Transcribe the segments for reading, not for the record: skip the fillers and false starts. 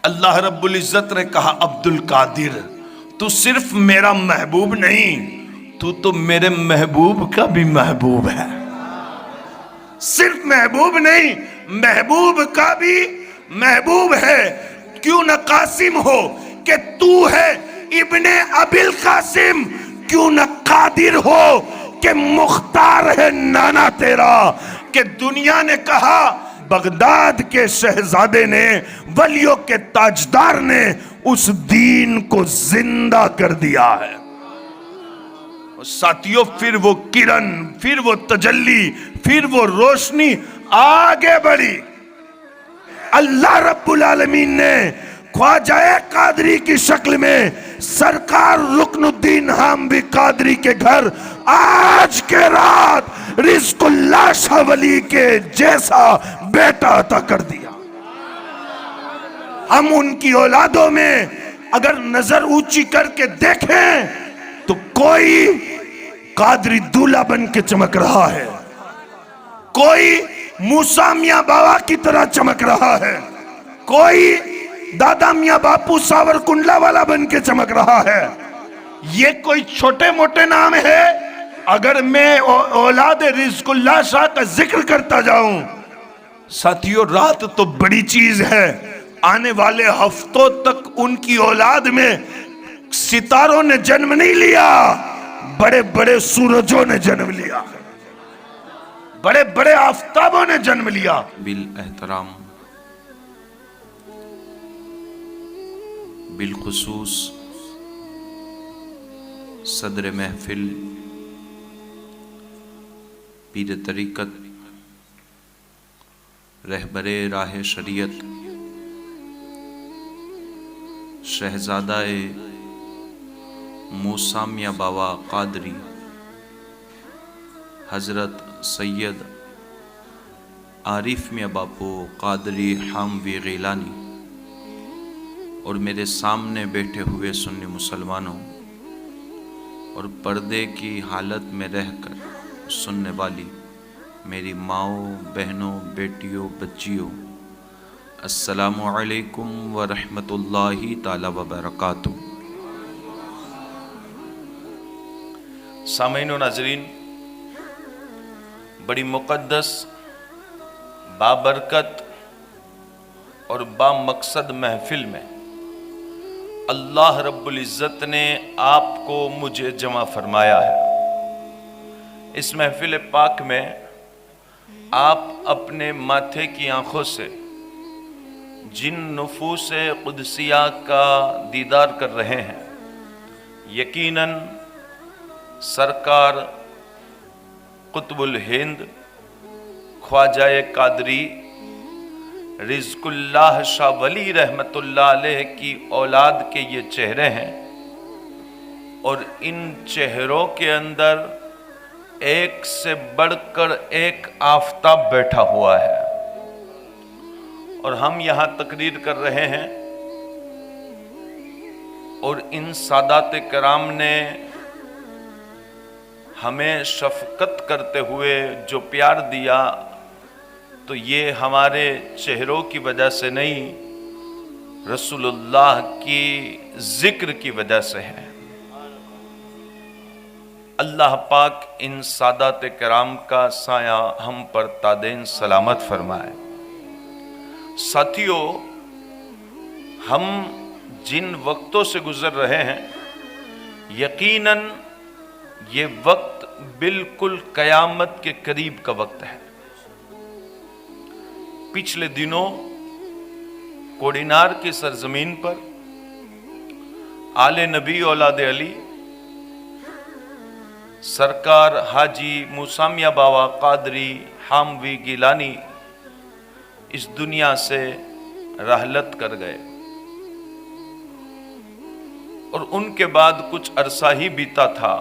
अल्लाह रब्बुल इज्जत ने कहा, अब्दुल कादिर तू सिर्फ मेरा महबूब नहीं, तू तो मेरे महबूब का भी महबूब है। सिर्फ महबूब नहीं, महबूब का भी महबूब है। क्यों न कासिम हो कि तू है इब्ने अबिल कासिम, क्यों न कादिर हो कि मुख्तार है नाना तेरा। कि दुनिया ने कहा बगदाद के शहजादे ने, वलियों के ताजदार ने उस दीन को जिंदा कर दिया है। साथियों, फिर वो किरण, फिर वो तजल्ली, फिर वो रोशनी आगे बढ़ी। अल्लाह रब्बुल आलमीन ने ख्वाजा कादरी की शक्ल में सरकार रुकनुद्दीन हामवी कादरी के घर आज के रात रिज़्कुल्लाह शाह वली के जैसा बेटा अता कर दिया। हम उनकी औलादों में अगर नजर ऊंची करके देखें तो कोई कादरी दूल्हा बन के चमक रहा है, कोई मूसा मियां बाबा की तरह चमक रहा है, कोई दादा मियां बापू सावर कुंडला वाला बन के चमक रहा है। ये कोई छोटे मोटे नाम है? अगर मैं औलाद रिज़्कुल्लाह शाह का जिक्र करता जाऊं, साथियों रात तो बड़ी चीज है, आने वाले हफ्तों तक उनकी औलाद में सितारों ने जन्म नहीं लिया, बड़े बड़े सूरजों ने जन्म लिया, बड़े बड़े आफताबों ने जन्म लिया। बिल एहतराम बिलखुसूस सदर महफिल पीर तरीक़त रहबरे राह शरीयत शहजादाए मूसा मियां बावा कादरी हज़रत सैयद आरिफ मियां बापू कादरी हामवी गिलानी और मेरे सामने बैठे हुए सुन्नी मुसलमानों और पर्दे की हालत में रहकर सुनने वाली मेरी माओ, बहनों, बेटियों, बच्चियों, अस्सलामु अलैकुम व रहमतुल्लाहि ताला व बरकातुहू। सामीन व नाज़रीन, बड़ी मुक़द्दस, बाबरकत और बामकसद महफिल में अल्लाह रब्बुल इज़्ज़त ने आपको मुझे जमा फरमाया है। इस महफिल पाक में आप अपने माथे की आंखों से जिन नुफूस कुदसिया का दीदार कर रहे हैं, यकीनन सरकार कुतुबुल हिंद ख्वाजा कादरी रिज़्कुल्लाह शाह वली रहमतुल्लाह अलैह की औलाद के ये चेहरे हैं और इन चेहरों के अंदर एक से बढ़कर एक आफताब बैठा हुआ है। और हम यहाँ तकरीर कर रहे हैं और इन सादात कराम ने हमें शफकत करते हुए जो प्यार दिया, तो ये हमारे चेहरों की वजह से नहीं, रसूलुल्लाह की जिक्र की वजह से है। अल्लाह पाक इन सादात कराम का साया हम पर तादेन सलामत फरमाए। साथियों, हम जिन वक्तों से गुजर रहे हैं, यकीनन ये वक्त बिल्कुल कयामत के करीब का वक्त है। पिछले दिनों कोडिनार की सरजमीन पर आले नबी औलाद अली सरकार हाजी मूसा मियां बावा कादरी हामवी गिलानी इस दुनिया से रहलत कर गए और उनके बाद कुछ अरसा ही बीता था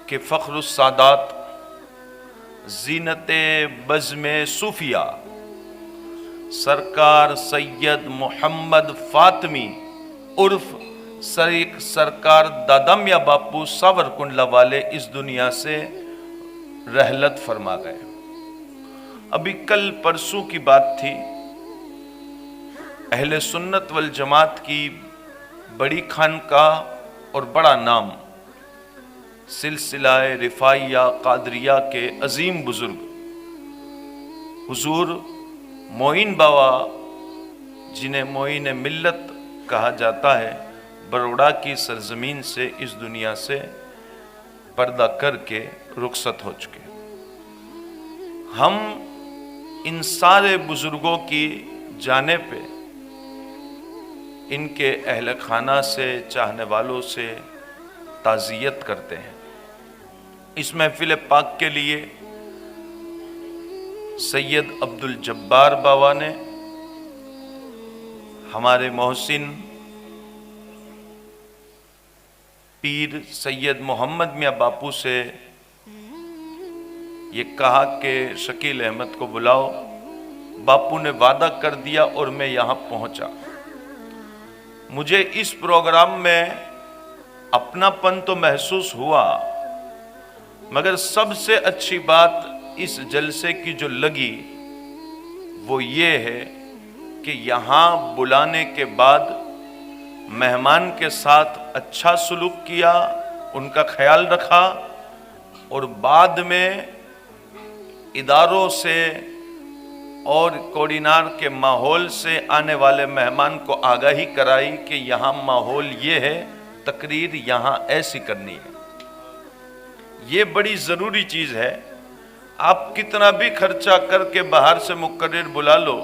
कि फ़ख्रुस सादात ज़ीनते बज़्मे सूफिया सरकार सैयद मोहम्मद फ़ातिमी उर्फ सरकार दादा मियां बापू सावर कुंडला वाले इस दुनिया से रहलत फरमा गए। अभी कल परसों की बात थी अहले सुन्नत वल जमात की बड़ी खानकाह और बड़ा नाम सिलसिलाए रिफाइया कादरिया के अजीम बुजुर्ग हुजूर मोइन बाबा, जिन्हें मोइन मिल्लत कहा जाता है, बड़ौदा की सरजमीन से इस दुनिया से पर्दा करके रुखसत हो चुके। हम इन सारे बुजुर्गों की जाने पे इनके अहल खाना से, चाहने वालों से ताज़ियत करते हैं। इस महफिल पाक के लिए सैयद अब्दुल जब्बार बाबा ने हमारे मोहसिन पीर सैयद मोहम्मद मियाँ बापू से ये कहा कि शकील अहमद को बुलाओ। बापू ने वादा कर दिया और मैं यहाँ पहुँचा। मुझे इस प्रोग्राम में अपनापन तो महसूस हुआ, मगर सबसे अच्छी बात इस जलसे की जो लगी वो ये है कि यहाँ बुलाने के बाद मेहमान के साथ अच्छा सलूक किया, उनका ख्याल रखा और बाद में इदारों से और कोडिनार के माहौल से आने वाले मेहमान को आगाही कराई कि यहाँ माहौल ये है, तकरीर यहाँ ऐसी करनी है। ये बड़ी ज़रूरी चीज़ है। आप कितना भी खर्चा करके बाहर से मुकर्रिर बुला लो,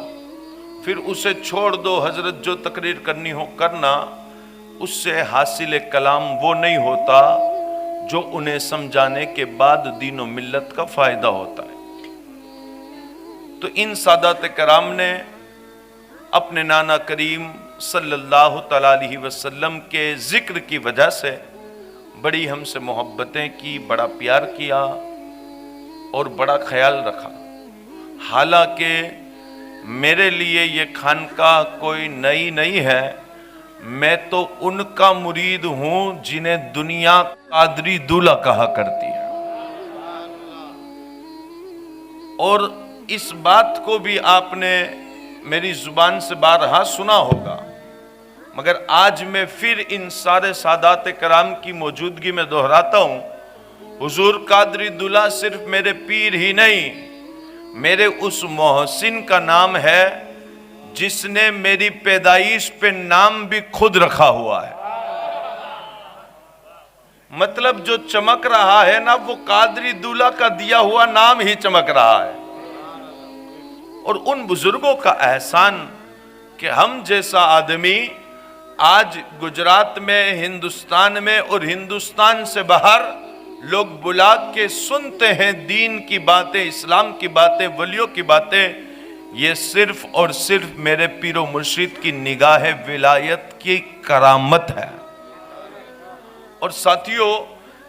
फिर उसे छोड़ दो, हजरत जो तकरीर करनी हो करना, उससे हासिल कलाम वो नहीं होता जो उन्हें समझाने के बाद दीन व मिल्लत का फ़ायदा होता है। तो इन सादात कराम ने अपने नाना करीम सल्लल्लाहु अलैहि वसल्लम के ज़िक्र की वजह से बड़ी हमसे मोहब्बतें की, बड़ा प्यार किया और बड़ा ख्याल रखा। हालांकि मेरे लिए ये खानकाह कोई नई नहीं है, मैं तो उनका मुरीद हूं जिन्हें दुनिया कादरी दूल्हा कहा करती है। और इस बात को भी आपने मेरी जुबान से बारहा सुना होगा, मगर आज मैं फिर इन सारे सादात कराम की मौजूदगी में दोहराता हूं, हुजूर कादरी दूल्हा सिर्फ मेरे पीर ही नहीं, मेरे उस मोहसिन का नाम है जिसने मेरी पैदाइश पे नाम भी खुद रखा हुआ है। मतलब जो चमक रहा है ना, वो कादरी दूल्हा का दिया हुआ नाम ही चमक रहा है। और उन बुजुर्गों का एहसान कि हम जैसा आदमी आज गुजरात में, हिंदुस्तान में और हिंदुस्तान से बाहर लोग बुला के सुनते हैं दीन की बातें, इस्लाम की बातें, वलियों की बातें, ये सिर्फ और सिर्फ मेरे पीरो मुर्शिद की निगाह विलायत की करामत है। और साथियों,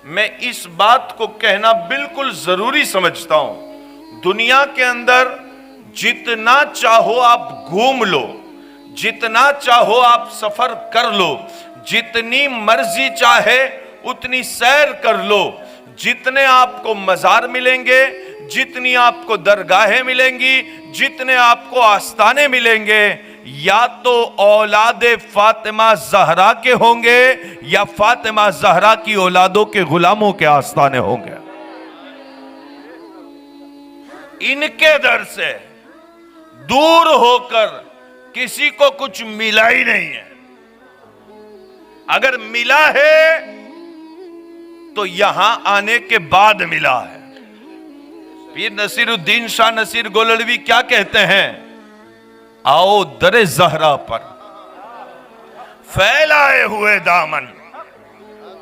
मैं इस बात को कहना बिल्कुल जरूरी समझता हूं, दुनिया के अंदर जितना चाहो आप घूम लो, जितना चाहो आप सफर कर लो, जितनी मर्जी चाहे उतनी सैर कर लो, जितने आपको मजार मिलेंगे, जितनी आपको दरगाहें मिलेंगी, जितने आपको आस्थाने मिलेंगे, या तो औलादे फातिमा जहरा के होंगे या फातिमा जहरा की औलादों के गुलामों के आस्थाने होंगे। इनके दर से दूर होकर किसी को कुछ मिला ही नहीं है। अगर मिला है तो यहां आने के बाद मिला है। पीर नसीरुद्दीन शाह नसीर गोलड़वी क्या कहते हैं? आओ दरे जहरा पर फैलाए हुए दामन,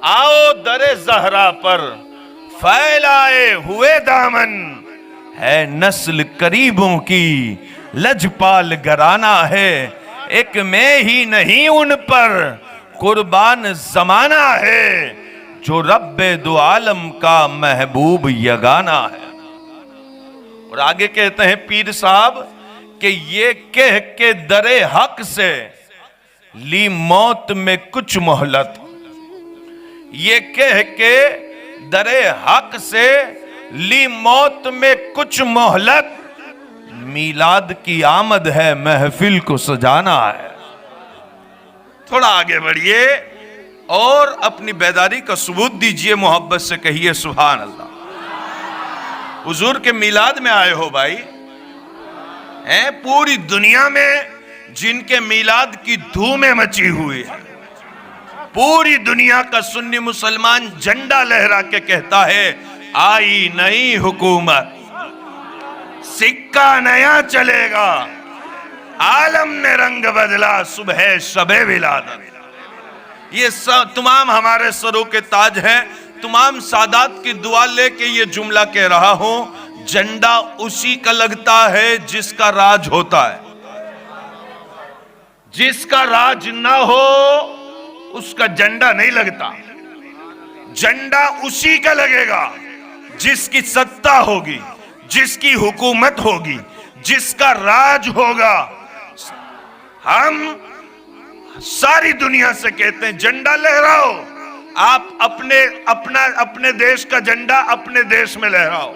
आओ दरे जहरा पर फैलाए हुए दामन, है नस्ल करीबों की लजपाल घराना है, एक मैं ही नहीं उन पर कुर्बान जमाना है, जो रब्बे दो आलम का महबूब यगाना है। और आगे कहते हैं पीर साहब कि ये कह के दरे हक से ली मौत में कुछ मोहलत, ये कह के दरे हक से ली मौत में कुछ मोहलत, मीलाद की आमद है, महफिल को सजाना है। थोड़ा आगे बढ़िए और अपनी बेदारी का सबूत दीजिए, मोहब्बत से कहिए सुभान अल्लाह। हुजूर के मीलाद में आए हो भाई, हैं? पूरी दुनिया में जिनके मीलाद की धूमें मची हुई है, पूरी दुनिया का सुन्नी मुसलमान झंडा लहरा के कहता है आई नई हुकूमत, सिक्का नया चलेगा, आलम ने रंग बदला, सुबह शबे विलादत। ये सब तमाम हमारे सरों के ताज हैं। तमाम सादात की दुआ लेके ये जुमला कह रहा हूं, झंडा उसी का लगता है जिसका राज होता है। जिसका राज ना हो उसका झंडा नहीं लगता। झंडा उसी का लगेगा जिसकी सत्ता होगी, जिसकी हुकूमत होगी, जिसका राज होगा। हम सारी दुनिया से कहते हैं झंडा लहराओ, आप अपने देश का झंडा अपने देश में लहराओ।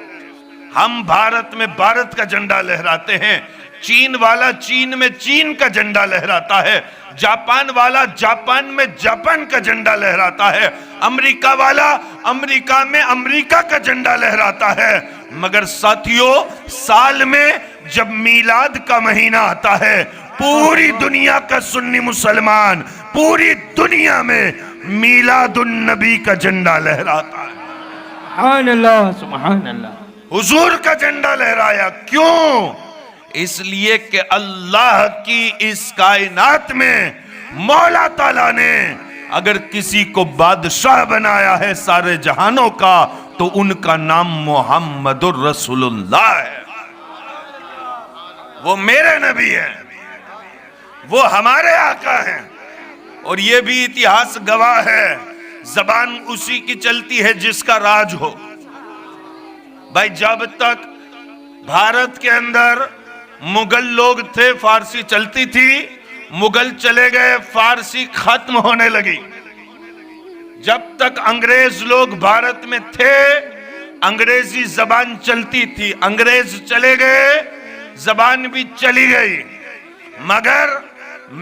हम भारत में भारत का झंडा लहराते हैं, चीन वाला चीन में चीन का झंडा लहराता है, जापान वाला जापान में जापान का झंडा लहराता है, अमेरिका वाला अमेरिका में अमेरिका का झंडा लहराता है। मगर साथियों, साल में जब मीलाद का महीना आता है, पूरी दुनिया का सुन्नी मुसलमान पूरी दुनिया में मीलादुन नबी का झंडा लहराता है। सुभान अल्लाह, सुभान अल्लाह। हुजूर का झंडा लहराया क्यों? इसलिए कि अल्लाह की इस कायनात में मौला ताला ने अगर किसी को बादशाह बनाया है सारे जहानों का, तो उनका नाम मोहम्मदुर रसूलुल्लाह है। वो मेरे नबी हैं, वो हमारे आका हैं। और ये भी इतिहास गवाह है, जबान उसी की चलती है जिसका राज हो। भाई जब तक भारत के अंदर मुगल लोग थे, फारसी चलती थी, मुगल चले गए, फारसी खत्म होने लगी। जब तक अंग्रेज लोग भारत में थे, अंग्रेजी जबान चलती थी। अंग्रेज चले गए, जबान भी चली गई। मगर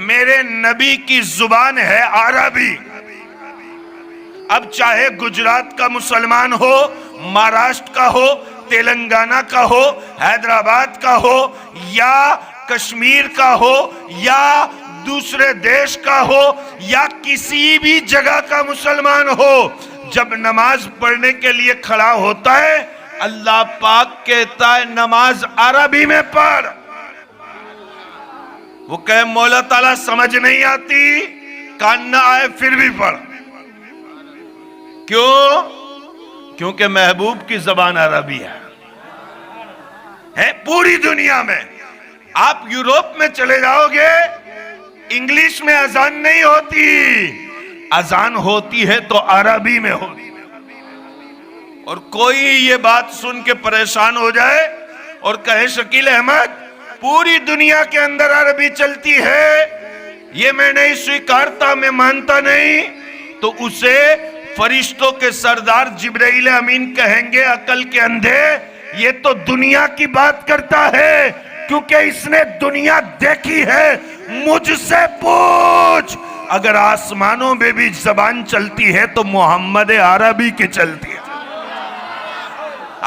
मेरे नबी की जुबान है अरबी। अब चाहे गुजरात का मुसलमान हो, महाराष्ट्र का हो, तेलंगाना का हो, हैदराबाद का हो, या कश्मीर का हो, या दूसरे देश का हो, या किसी भी जगह का मुसलमान हो, जब नमाज पढ़ने के लिए खड़ा होता है, अल्लाह पाक कहता है नमाज अरबी में पढ़। वो कहे मौला ताला समझ नहीं आती, कान ना आए फिर भी पढ़। क्यों? क्योंकि महबूब की जबान अरबी है पूरी दुनिया में। आप यूरोप में चले जाओगे, इंग्लिश में अजान नहीं होती, अजान होती है तो अरबी में होती। और कोई ये बात सुन के परेशान हो जाए और कहे शकील अहमद पूरी दुनिया के अंदर अरबी चलती है, ये मैं नहीं स्वीकारता, मैं मानता नहीं, तो उसे फरिश्तों के सरदार जिब्राइल अमीन कहेंगे अकल के अंधे, ये तो दुनिया की बात करता है, क्योंकि इसने दुनिया देखी है। मुझसे पूछ, अगर आसमानों में भी जबान चलती है तो मोहम्मद अरबी की चलती है।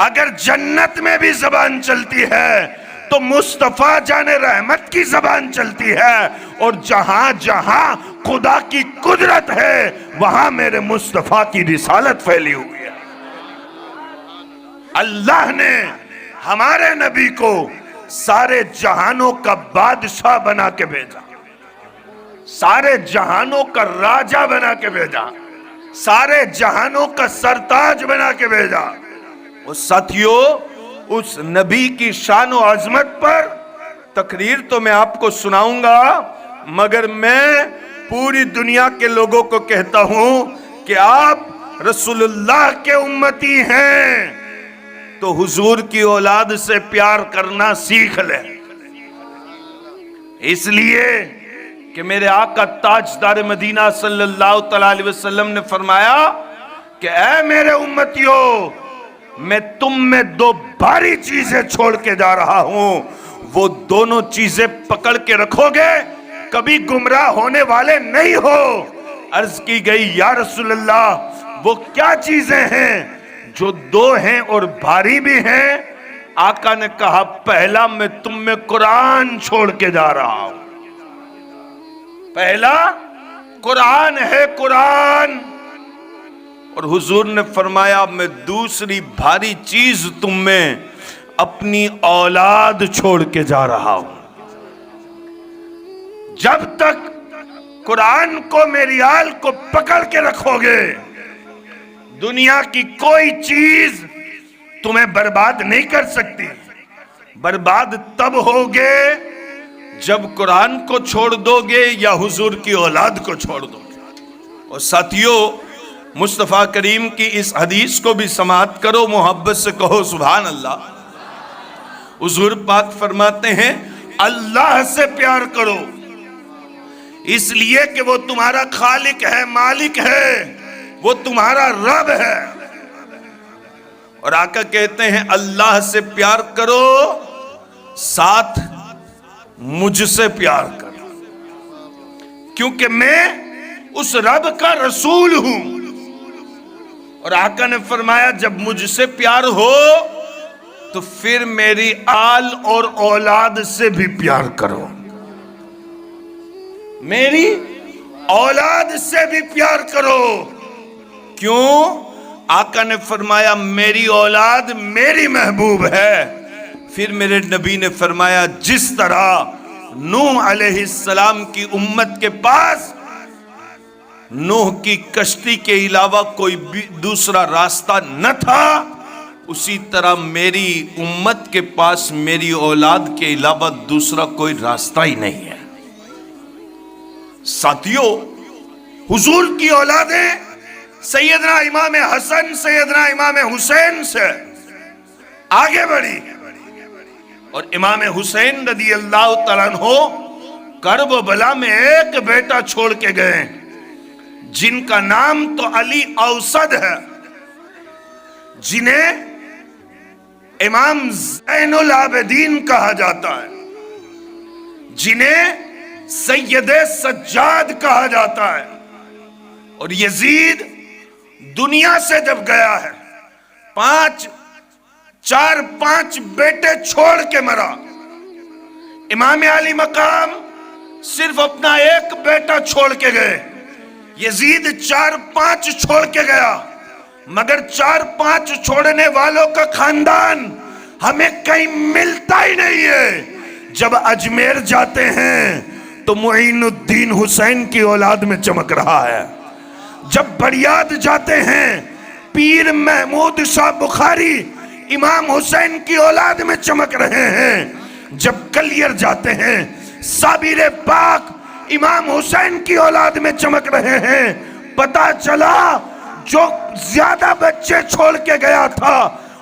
अगर जन्नत में भी जबान चलती है तो मुस्तफा जाने रहमत की जबान चलती है। और जहां जहां खुदा की कुदरत है, वहां मेरे मुस्तफा की रिसालत फैली हुई है। अल्लाह ने हमारे नबी को सारे जहानों का बादशाह बना के भेजा, सारे जहानों का राजा बना के भेजा, सारे जहानों का सरताज बना के भेजा। और साथियों, उस नबी की शान और अजमत पर तकरीर तो मैं आपको सुनाऊंगा, मगर मैं पूरी दुनिया के लोगों को कहता हूं कि आप रसूलुल्लाह के उम्मती हैं तो हुजूर की औलाद से प्यार करना सीख लें। इसलिए कि मेरे आका ताजदार मदीना सल्लल्लाहु अलैहि वसल्लम ने फरमाया कि ऐ मेरे उम्मतियों, मैं तुम में दो भारी चीजें छोड़ के जा रहा हूं। वो दोनों चीजें पकड़ के रखोगे, कभी गुमराह होने वाले नहीं हो। अर्ज की गई, या रसूल अल्लाह, वो क्या चीजें हैं जो दो हैं और भारी भी हैं? आका ने कहा, पहला, मैं तुम में कुरान छोड़ के जा रहा हूं। पहला कुरान है, कुरान। और हुजूर ने फरमाया, मैं दूसरी भारी चीज तुम में अपनी औलाद छोड़ के जा रहा हूं। जब तक कुरान को, मेरी आल को पकड़ के रखोगे, दुनिया की कोई चीज तुम्हें बर्बाद नहीं कर सकती। बर्बाद तब होगे जब कुरान को छोड़ दोगे या हुजूर की औलाद को छोड़ दोगे। और साथियों, मुस्तफ़ा करीम की इस हदीस को भी समाअत करो, मोहब्बत से कहो सुभान अल्लाह। हुजूर पाक फरमाते हैं, अल्लाह से प्यार करो इसलिए कि वो तुम्हारा खालिक है, मालिक है, वो तुम्हारा रब है। और आका कहते हैं, अल्लाह से प्यार करो, साथ मुझसे प्यार करो, क्योंकि मैं उस रब का रसूल हूं। और आका ने फरमाया, जब मुझसे प्यार हो तो फिर मेरी आल और औलाद से भी प्यार करो, मेरी औलाद से भी प्यार करो। क्यों? आका ने फरमाया, मेरी औलाद मेरी महबूब है। फिर मेरे नबी ने फरमाया, जिस तरह नूह अलैहिस्सलाम की उम्मत के पास नूह की कश्ती के अलावा कोई भी दूसरा रास्ता न था, उसी तरह मेरी उम्मत के पास मेरी औलाद के अलावा दूसरा कोई रास्ता ही नहीं है। साथियों, हुजूर की औलादें सैयदना इमाम हसन, सैयदना इमाम हुसैन से आगे बढ़ी। और इमाम हुसैन रदी अल्लाह तआला अन्हु करबला में एक बेटा छोड़ के गए, जिनका नाम तो अली औसद है, जिन्हें इमाम ज़ैनुल आबिदीन कहा जाता है, जिन्हें सैयदे सज्जाद कहा जाता है। और यजीद दुनिया से जब गया है, 4-5 बेटे छोड़ के मरा। इमाम अली मकाम सिर्फ अपना एक बेटा छोड़ के गए, यजीद 4-5 छोड़ के गया। मगर 4-5 छोड़ने वालों का खानदान हमें कहीं मिलता ही नहीं है। जब अजमेर जाते हैं तो मुईनुद्दीन हुसैन की औलाद में चमक रहा है। जब बरियाद जाते हैं, पीर महमूद शाह बुखारी इमाम हुसैन की औलाद में चमक रहे हैं। जब कलियर जाते हैं, साबिर पाक इमाम हुसैन की औलाद में चमक रहे हैं। पता चला जो ज्यादा बच्चे छोड़ के गया था,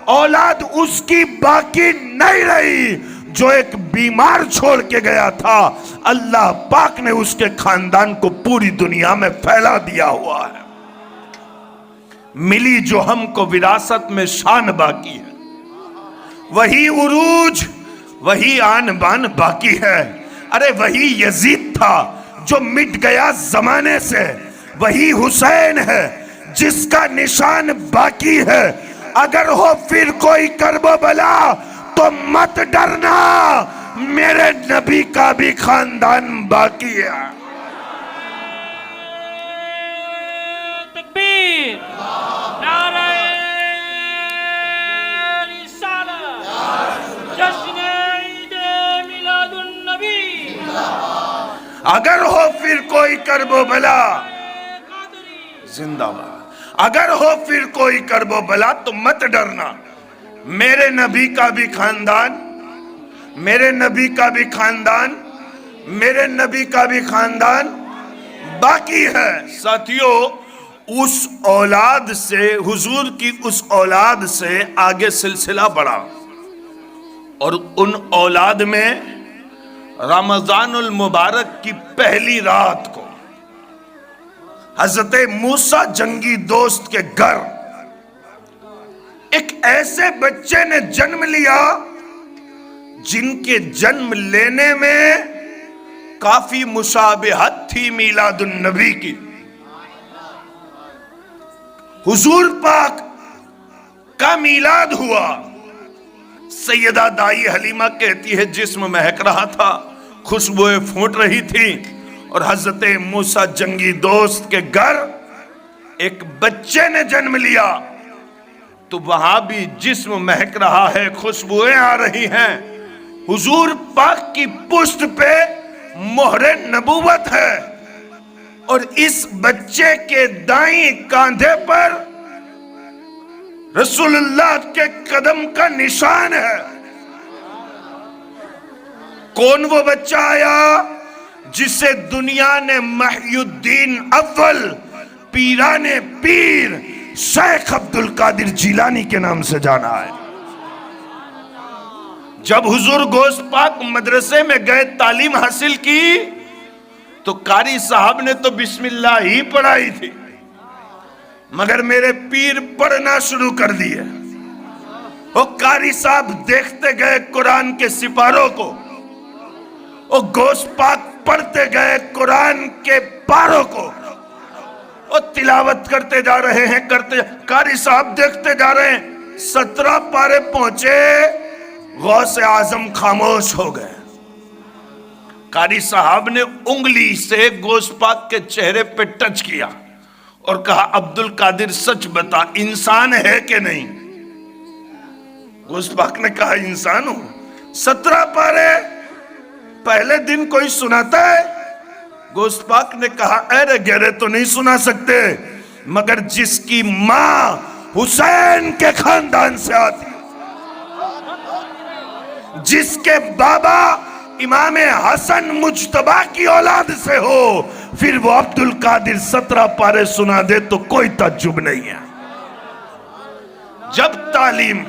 औलाद उसकी बाकी नहीं रही। जो एक बीमार छोड़ के गया था, अल्लाह पाक ने उसके खानदान को पूरी दुनिया में फैला दिया हुआ है। मिली जो हमको विरासत में शान बाकी है, वही उरूज, वही आन बान बाकी है। अरे वही यजीद था जो मिट गया जमाने से, वही हुसैन है जिसका निशान बाकी है। अगर हो फिर कोई करबो बला तो मत डरना, मेरे नबी का भी खानदान बाकी है। तकबीर, नारे रिसालत, जश्न ईद मिलादुन नबी। अगर हो फिर कोई करबो बला, जिंदाबाद। अगर हो फिर कोई करबो बला तो मत डरना, मेरे नबी का भी खानदान, मेरे नबी का भी खानदान, मेरे नबी का भी खानदान बाकी है। साथियों, उस औलाद से, हुजूर की उस औलाद से आगे सिलसिला बढ़ा। और उन औलाद में रमजानुल मुबारक की पहली रात को हजरत मूसा जंगी दोस्त के घर एक ऐसे बच्चे ने जन्म लिया जिनके जन्म लेने में काफी मुशाबिहत थी मीलादुन नबी की। हुजूर पाक का मीलाद हुआ। सैयदा दाई हलीमा कहती है जिस्म महक रहा था, खुशबुएं फूट रही थी, और हजरत मूसा जंगी दोस्त के घर एक बच्चे ने जन्म लिया तो वहां भी जिस्म महक रहा है, खुशबुएं आ रही हैं। हुजूर पाक की पुष्ट पे मोहरे नबूवत है, और इस बच्चे के दाईं कांधे पर रसूलुल्लाह के कदम का निशान है। कौन वो बच्चा आया जिसे दुनिया ने महियुद्दीन अव्वल पीराने पीर शेख अब्दुल कादिर जिलानी के नाम से जाना है। जब हुजूर गौस पाक मदरसे में गए तालीम हासिल की तो कारी साहब ने तो बिस्मिल्लाह ही पढ़ाई थी, मगर मेरे पीर पढ़ना शुरू कर दिए। वो कारी साहब देखते गए कुरान के सिपारों को, वो गौस पाक पढ़ते गए कुरान के पारों को, वो तिलावत करते जा रहे हैं, कारी साहब देखते जा रहे हैं। 17 पारे पहुंचे, गौस आजम खामोश हो गए। कारी साहब ने उंगली से गौस पाक के चेहरे पे टच किया और कहा, अब्दुल कादिर सच बता, इंसान है कि नहीं? गौस पाक ने कहा, इंसान हूं। 17 पारे पहले दिन कोई सुनाता है? गौस पाक ने कहा, अरे गहरे तो नहीं सुना सकते, मगर जिसकी मां हुसैन के खानदान से आती, जिसके बाबा इमाम हसन मुज्तबा की औलाद से हो, फिर वो अब्दुल कादिर 17 पारे सुना दे तो कोई ताज्जुब नहीं है। जब तालीम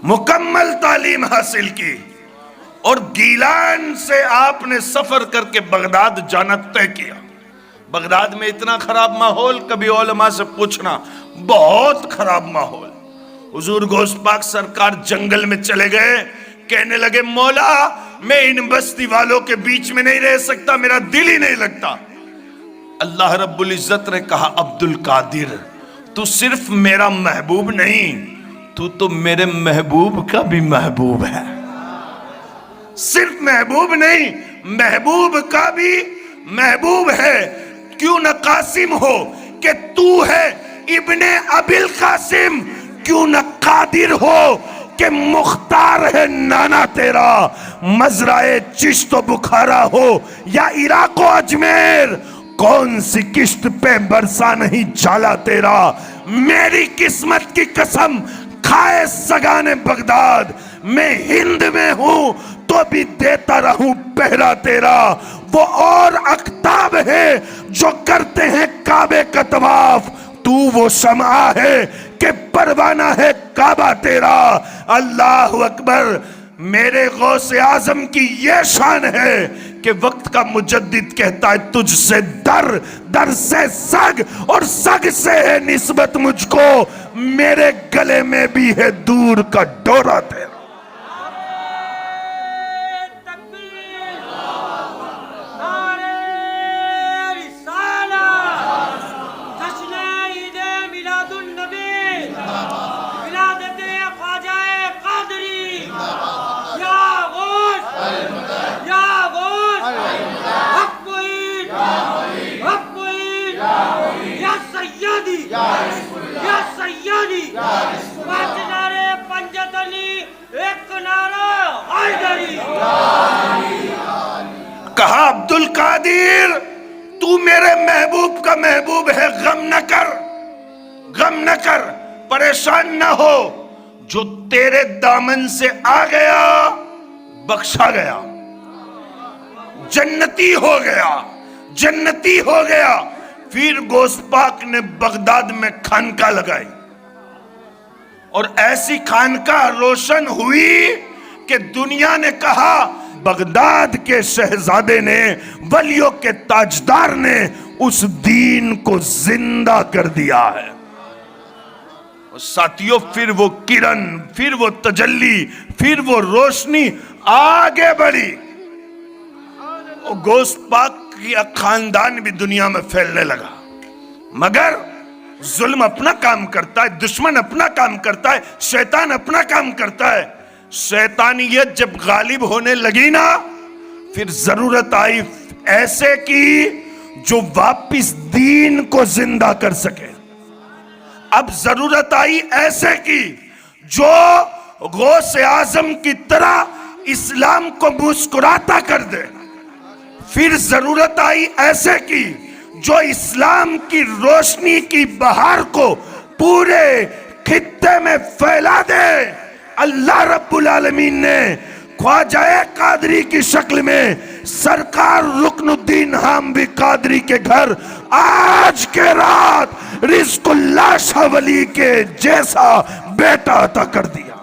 मुकम्मल तालीम हासिल की और गीलान से आपने सफर करके बगदाद जाना तय किया। बगदाद में इतना खराब माहौल, कभी उलमा से पूछना, बहुत खराब माहौल। हुजूर गौस पाक सरकार जंगल में चले गए, कहने लगे, मौला मैं इन बस्ती वालों के बीच में नहीं रह सकता, मेरा दिल ही नहीं लगता। अल्लाह रब्बुल इज्जत ने कहा, अब्दुल कादिर तू सिर्फ मेरा महबूब नहीं, तू तो मेरे महबूब का भी महबूब है। सिर्फ महबूब नहीं, महबूब का भी महबूब है। क्यों न कासिम हो कि तू है इब्ने अबिल कासिम, क्यों न कादिर हो कि मुख्तार है नाना तेरा। मजराए चिश्तो बुखारा हो या इराको अजमेर, कौन सी किश्त पे बरसा नहीं जाला तेरा। मेरी किस्मत की कसम खाए सगाने बगदाद, मैं हिंद में हूं तो भी देता रहूं पहरा तेरा। वो और अख्ताब है जो करते हैं काबे का तवाफ, तू वो शमा है कि परवाना है काबा तेरा। अल्लाह अकबर। मेरे गौसे आजम की ये शान है कि वक्त का मुजद्दिद कहता है, तुझसे दर, दर से सग और सग से है निस्बत मुझको, मेरे गले में भी है दूर का डोरा तेरा। कहा, अब्दुल कादिर तू मेरे महबूब का महबूब है, गम न कर, गम न कर, परेशान न हो। जो तेरे दामन से आ गया बख्शा गया, जन्नती हो गया, जन्नती हो गया। फिर गौस पाक ने बगदाद में खानका लगाई और ऐसी खानका रोशन हुई कि दुनिया ने कहा, बगदाद के शहजादे ने, वलियों के ताजदार ने उस दीन को जिंदा कर दिया है। और साथियों फिर वो किरण, फिर वो तजल्ली, फिर वो रोशनी आगे बढ़ी और गोश्त पाक का खानदान भी दुनिया में फैलने लगा। मगर जुल्म अपना काम करता है, दुश्मन अपना काम करता है, शैतान अपना काम करता है। शैतानियत जब गालिब होने लगी ना, फिर जरूरत आई ऐसे की जो वापिस दीन को जिंदा कर सके। अब जरूरत आई ऐसे की जो गौसे आजम की तरह इस्लाम को मुस्कुराता कर दे। फिर जरूरत आई ऐसे की जो इस्लाम की रोशनी की बहार को पूरे खित्ते में फैला दे। अल्लाह रब्बुल आलमीन ने ख्वाजा कादरी की शक्ल में सरकार रुकनुद्दीन हामवी कादरी के घर आज के रात रिज़्कुल्लाह शाह वली के जैसा बेटा अता कर दिया।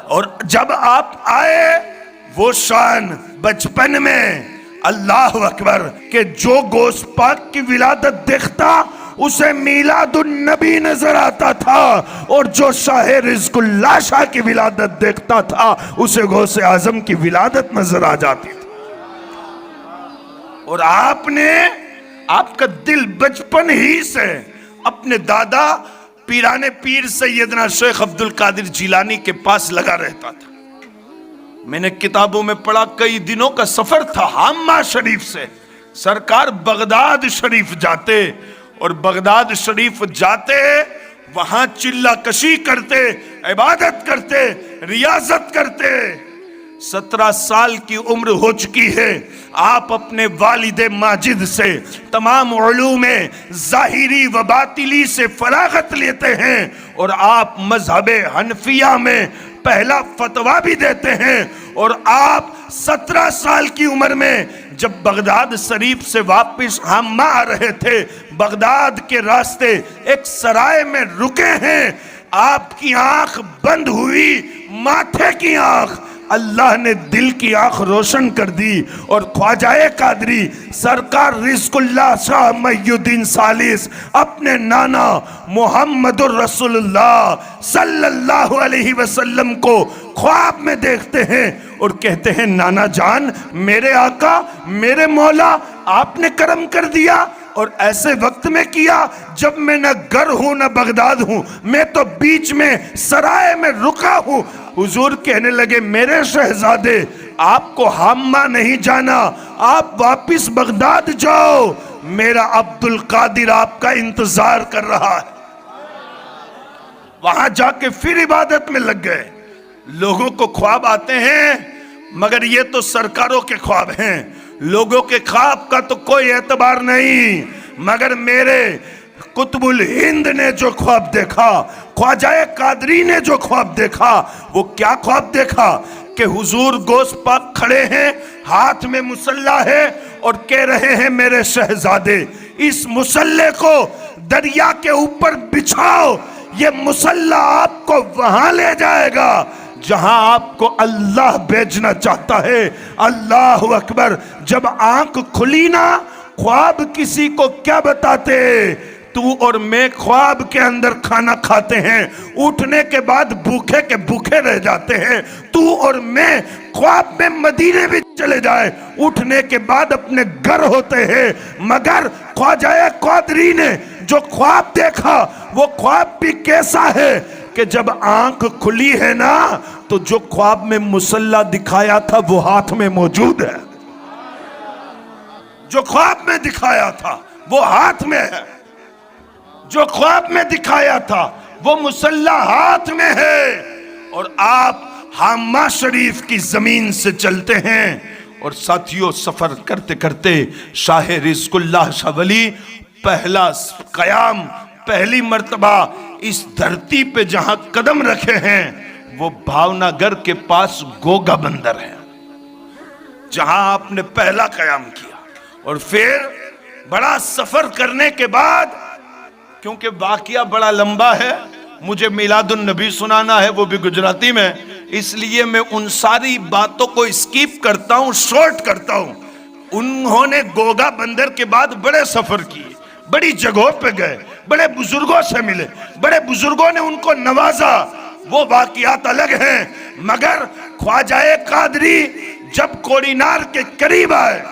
और जब आप आए वो शान बचपन में, अल्लाह अकबर, के जो गोश्त पाक की विलादत देखता उसे मीलादुन नबी नजर आता था, और जो शाह रिज़्कुल्लाह शाह की विलादत देखता था उसे गौसे आजम की विलादत नजर आ जाती थी। और आपका दिल बचपन ही से अपने दादा पीराने पीर सैयदना शेख अब्दुल कादिर जिलानी के पास लगा रहता था। मैंने किताबों में पढ़ा, कई दिनों का सफर था हम्मा शरीफ से। सरकार बगदाद शरीफ जाते और बगदाद शरीफ जाते वहां चिल्ला कशी करते, इबादत करते, रियाजत करते। 17 साल की उम्र हो चुकी है। आप अपने वालिद माजिद से तमाम उलूम ज़ाहिरी व बातिली से फरागत लेते हैं और आप मजहब हनफिया में पहला फतवा भी देते हैं। और आप 17 साल की उम्र में जब बगदाद शरीफ से वापस हम्मा आ रहे थे, बगदाद के रास्ते एक सराय में रुके हैं, आपकी आंख बंद हुई, माथे की आंख, अल्लाह ने दिल की आंख रोशन कर दी और ख्वाजा कादरी सरकार रिज़्कुल्लाह शाह मुहिउद्दीन सालिस अपने नाना मुहम्मदुर रसूलुल्लाह सल्लल्लाहु अलैहि वसल्लम को ख्वाब में देखते हैं और कहते हैं, नाना जान, मेरे आका, मेरे मौला, आपने करम कर दिया और ऐसे वक्त में किया जब मैं न घर हूं न बगदाद हूं, मैं तो बीच में सराय में रुका हूं। हुजूर कहने लगे, मेरे शहजादे, आपको हम्मा नहीं जाना, आप वापिस बगदाद जाओ, मेरा अब्दुल कादिर आपका इंतजार कर रहा है। वहां जाके फिर इबादत में लग गए। लोगों को ख्वाब आते हैं मगर ये तो सरकारों के ख्वाब हैं, लोगों के ख्वाब का तो कोई एतबार नहीं। मगर मेरे कुतुबुल हिंद ने जो ख्वाब देखा, ख्वाजा कादरी ने जो ख्वाब देखा, वो क्या ख्वाब देखा कि हुजूर गोश्त पाक खड़े हैं, हाथ में मुसल्ला है और कह रहे हैं, मेरे शहजादे, इस मुसल्ले को दरिया के ऊपर बिछाओ, ये मुसल्ला आपको वहां ले जाएगा जहां आपको अल्लाह भेजना चाहता है। अल्लाह अकबर। जब आंख खुली ना, ख्वाब किसी को क्या बताते, तू और मैं ख्वाब के अंदर खाना खाते हैं, उठने के बाद भूखे के भूखे रह जाते हैं। तू और मैं ख्वाब में मदीने भी चले जाए, उठने के बाद अपने घर होते हैं। मगर ख्वाजा कादरी ने जो ख्वाब देखा, वो ख्वाब भी कैसा है कि जब आंख खुली है ना, तो जो ख्वाब में मुसल्ला दिखाया था वो हाथ में मौजूद है। जो ख्वाब में दिखाया था वो हाथ में है, जो ख्वाब में दिखाया था वो मुसल्ला हाथ में है। और आप हम्मा शरीफ की जमीन से चलते हैं और साथियों, सफर करते करते शाह रिज़्कुल्लाह शाह वली पहला कयाम, पहली मर्तबा इस धरती पे जहां कदम रखे हैं वो भावनगर के पास गोगा बंदर है, जहां आपने पहला कयाम किया। और फिर बड़ा सफर करने के बाद, क्योंकि वाकया बड़ा लंबा है, मुझे मिलादुन नबी सुनाना है, वो भी गुजराती में, इसलिए मैं उन सारी बातों को स्किप करता हूं, शॉर्ट करता हूं। उन्होंने गोगा बंदर के बाद बड़े सफर किए, बड़ी जगहों पे गए, बड़े बुजुर्गों से मिले, बड़े बुजुर्गों ने उनको नवाजा, वो वाकयात अलग हैं। मगर ख्वाजा कादरी जब कोड़ीनार के करीब आए,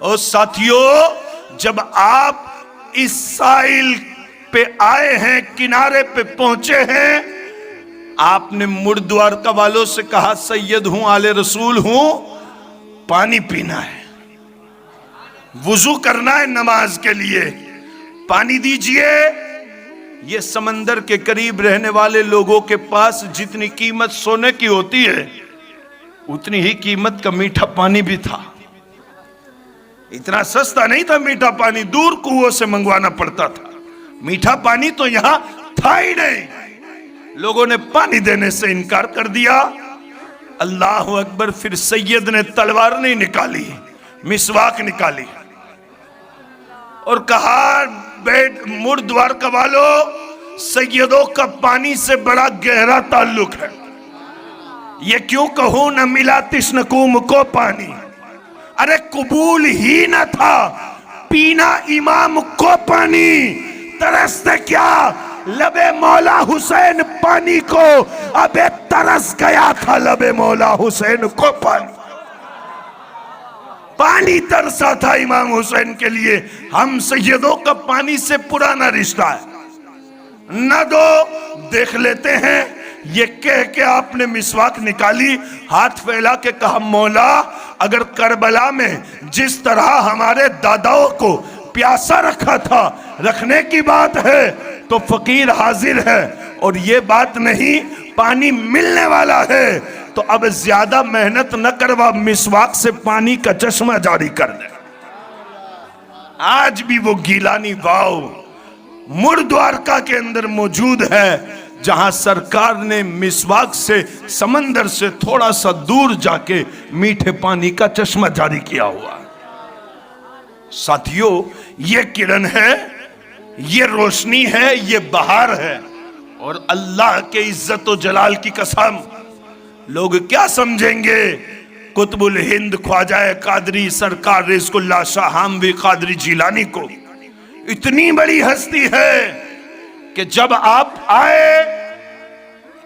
और साथियों जब आप इस साइल पे आए हैं, किनारे पे पहुंचे हैं, आपने मुर्द्वारका वालों से कहा सैयद हूं, आले रसूल हूं, पानी पीना है, वुजू करना है नमाज के लिए, पानी दीजिए। ये समंदर के करीब रहने वाले लोगों के पास जितनी कीमत सोने की होती है, उतनी ही कीमत का मीठा पानी भी था। इतना सस्ता नहीं था मीठा पानी, दूर कुओं से मंगवाना पड़ता था। मीठा पानी तो यहां था ही नहीं। लोगों ने पानी देने से इनकार कर दिया। अल्लाह अकबर। फिर सैयद ने तलवार नहीं निकाली, मिसवाक निकाली और कहा, बेट मुर्द्वारका वालों, सैयदों का पानी से बड़ा गहरा ताल्लुक है। ये क्यों कहूं, न मिला तिश्नकुम को पानी, अरे कबूल ही न था पीना इमाम को पानी। तरसते क्या लबे मौला हुसैन पानी को, अबे तरस गया था लबे मौला हुसैन को पानी। पानी तरसा था इमाम हुसैन के लिए। हम सैयदों का पानी से पुराना रिश्ता है, न दो देख लेते हैं। ये कह के आपने मिसवाक निकाली, हाथ फैला के कहा, मौला अगर करबला में जिस तरह हमारे दादाओं को प्यासा रखा था, रखने की बात है, तो फकीर हाजिर है और ये बात नहीं, पानी मिलने वाला है, तो अब ज्यादा मेहनत न करवा, मिसवाक से पानी का चश्मा जारी कर दे। आज भी वो गीलानी वाव मुर्द्वारका के अंदर मौजूद है, जहां सरकार ने मिसवाक से समंदर से थोड़ा सा दूर जाके मीठे पानी का चश्मा जारी किया हुआ। साथियों, ये किरण है, ये रोशनी है, ये बहार है। और अल्लाह के इज्जत और जलाल की कसम, लोग क्या समझेंगे कुतुबुल हिंद ख्वाजा कादरी सरकार रिज़्क़ुल्लाह शाह हामवी कादरी जिलानी को। इतनी बड़ी हस्ती है कि जब आप आए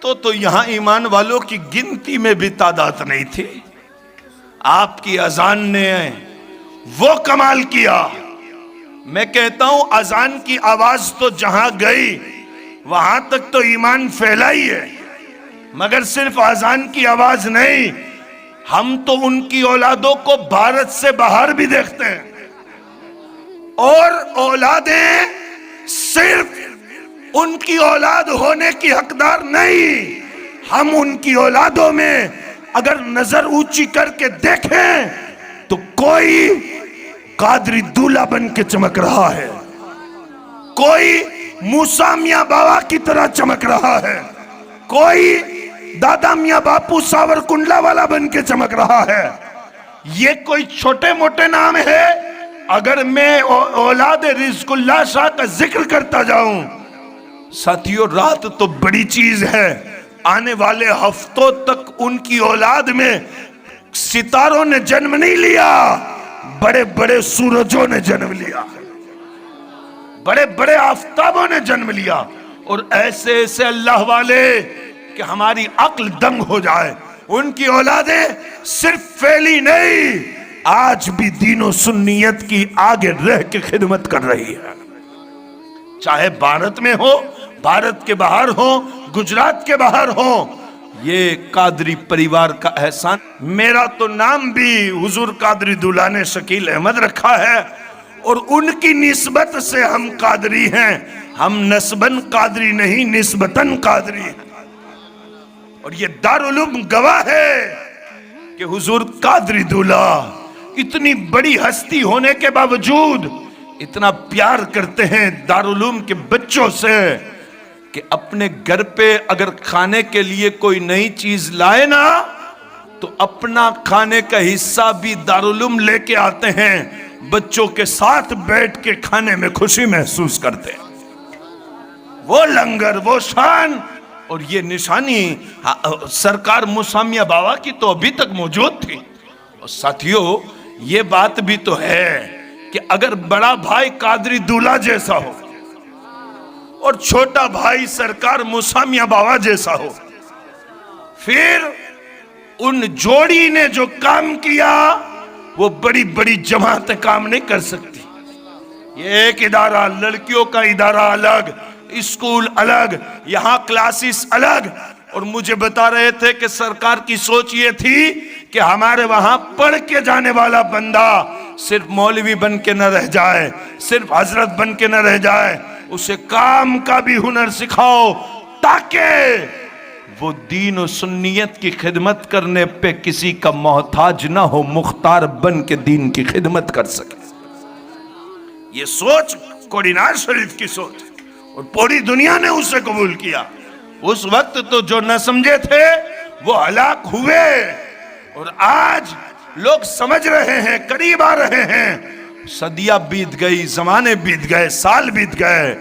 तो यहां ईमान वालों की गिनती में भी तादाद नहीं थी। आपकी अजान ने वो कमाल किया। मैं कहता हूं अजान की आवाज तो जहां गई वहां तक तो ईमान फैला ही है, मगर सिर्फ अजान की आवाज नहीं, हम तो उनकी औलादों को भारत से बाहर भी देखते हैं। और औलादें सिर्फ उनकी औलाद होने की हकदार नहीं, हम उनकी औलादों में अगर नजर ऊंची करके देखें तो कोई कादरी दूल्हा बन के चमक रहा है, कोई मूसा मियां बाबा की तरह चमक रहा है, कोई दादा मियां बापू सावर कुंडला वाला बन के चमक रहा है। ये कोई छोटे मोटे नाम है? अगर मैं औलाद रिज़्क़ुल्लाह शाह का जिक्र करता जाऊं, साथियों रात तो बड़ी चीज है, आने वाले हफ्तों तक उनकी औलाद में सितारों ने जन्म नहीं लिया, बड़े बड़े सूरजों ने जन्म लिया, बड़े बड़े आफताबों ने जन्म लिया। और ऐसे ऐसे अल्लाह वाले कि हमारी अक्ल दंग हो जाए। उनकी औलादें सिर्फ फैली नहीं, आज भी दीनो सुन्नियत की आगे रह के खिदमत कर रही है, चाहे भारत में हो, भारत के बाहर हो, गुजरात के बाहर हो। ये कादरी परिवार का एहसान। मेरा तो नाम भी हुजूर कादरी दुलाने शकील अहमद रखा है और उनकी निस्बत से हम कादरी हैं। हम नस्बन कादरी नहीं, निस्बतन कादरी हैं। और ये दारुल उलूम गवाह है कि हुजूर कादरी दूल्हा इतनी बड़ी हस्ती होने के बावजूद इतना प्यार करते हैं दारुल उलूम के बच्चों से कि अपने घर पे अगर खाने के लिए कोई नई चीज लाए ना तो अपना खाने का हिस्सा भी दारुल उलूम लेके आते हैं, बच्चों के साथ बैठ के खाने में खुशी महसूस करते हैं। वो लंगर, वो शान और ये निशानी सरकार मूसा मियां बाबा की तो अभी तक मौजूद थी। और साथियों ये बात भी तो है कि अगर बड़ा भाई कादरी दूल्हा जैसा हो और छोटा भाई सरकार मूसा मियां बाबा जैसा हो, फिर उन जोड़ी ने जो काम किया वो बड़ी बड़ी जमातें काम नहीं कर सकती। ये एक इदारा, लड़कियों का इदारा अलग, स्कूल अलग, यहाँ क्लासेस अलग। और मुझे बता रहे थे कि सरकार की सोच ये थी कि हमारे वहां पढ़ के जाने वाला बंदा सिर्फ मौलवी बन के न रह जाए, सिर्फ हजरत बन के न रह जाए, उसे काम का भी हुनर सिखाओ ताकि वो दीन और सुन्नियत की खिदमत करने पे किसी का मोहताज ना हो, मुख्तार बन के दीन की खिदमत कर सके। ये सोच कोडिनार शरीफ की सोच, और पूरी दुनिया ने उसे कबूल किया। उस वक्त तो जो न समझे थे वो हलाक हुए, और आज लोग समझ रहे हैं, करीब आ रहे हैं। सदियां बीत गई, जमाने बीत गए, साल बीत गए,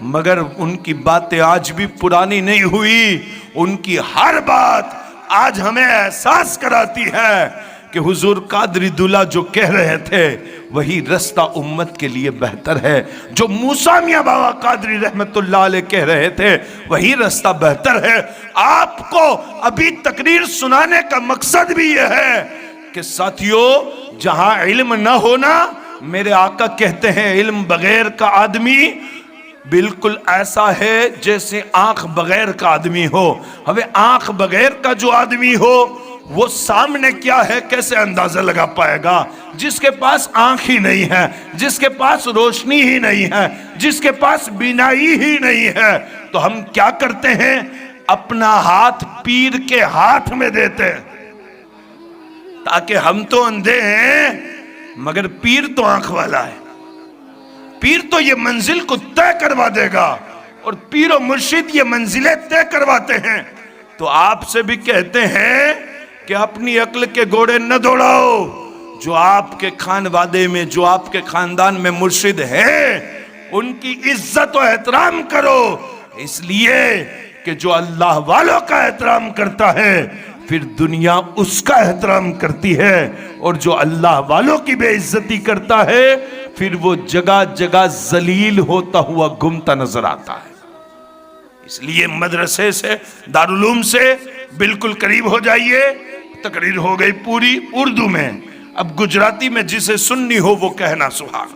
मगर उनकी बातें आज भी पुरानी नहीं हुई। उनकी हर बात आज हमें एहसास कराती है कि हुजूर कादरी दूल्हा जो कह रहे थे वही रास्ता उम्मत के लिए बेहतर है। जो मूसा मियां बाबा कादरी रहमतुल्लाह अलैह कह रहे थे वही रास्ता बेहतर है। आपको अभी तकरीर सुनाने का मकसद भी यह है कि साथियों, जहां इल्म न होना, मेरे आका कहते हैं इल्म बगैर का आदमी बिल्कुल ऐसा है जैसे आंख बगैर का आदमी हो। हमें आंख बगैर का जो आदमी हो वो सामने क्या है कैसे अंदाजा लगा पाएगा? जिसके पास आंख ही नहीं है, जिसके पास रोशनी ही नहीं है, जिसके पास बीनाई ही नहीं है, तो हम क्या करते हैं? अपना हाथ पीर के हाथ में देते हैं ताकि हम तो अंधे हैं मगर पीर तो आंख वाला है। पीर तो ये मंजिल को तय करवा देगा, और पीर और मुर्शिद ये मंजिलें तय करवाते हैं। तो आपसे भी कहते हैं कि अपनी अक्ल के घोड़े न दौड़ाओ। जो आपके खानवादे में, जो आपके खानदान में मुर्शिद है, उनकी इज्जत और एहतराम करो, इसलिए कि जो अल्लाह वालों का एहतराम करता है फिर दुनिया उसका एहतराम करती है, और जो अल्लाह वालों की बेइज्जती करता है फिर वो जगह जगह जलील होता हुआ घूमता नजर आता है। इसलिए मदरसे से, दारुल से बिल्कुल करीब हो जाइए। तकरीर हो गई पूरी उर्दू में, अब गुजराती में जिसे सुन्नी हो वो कहना सुहाग।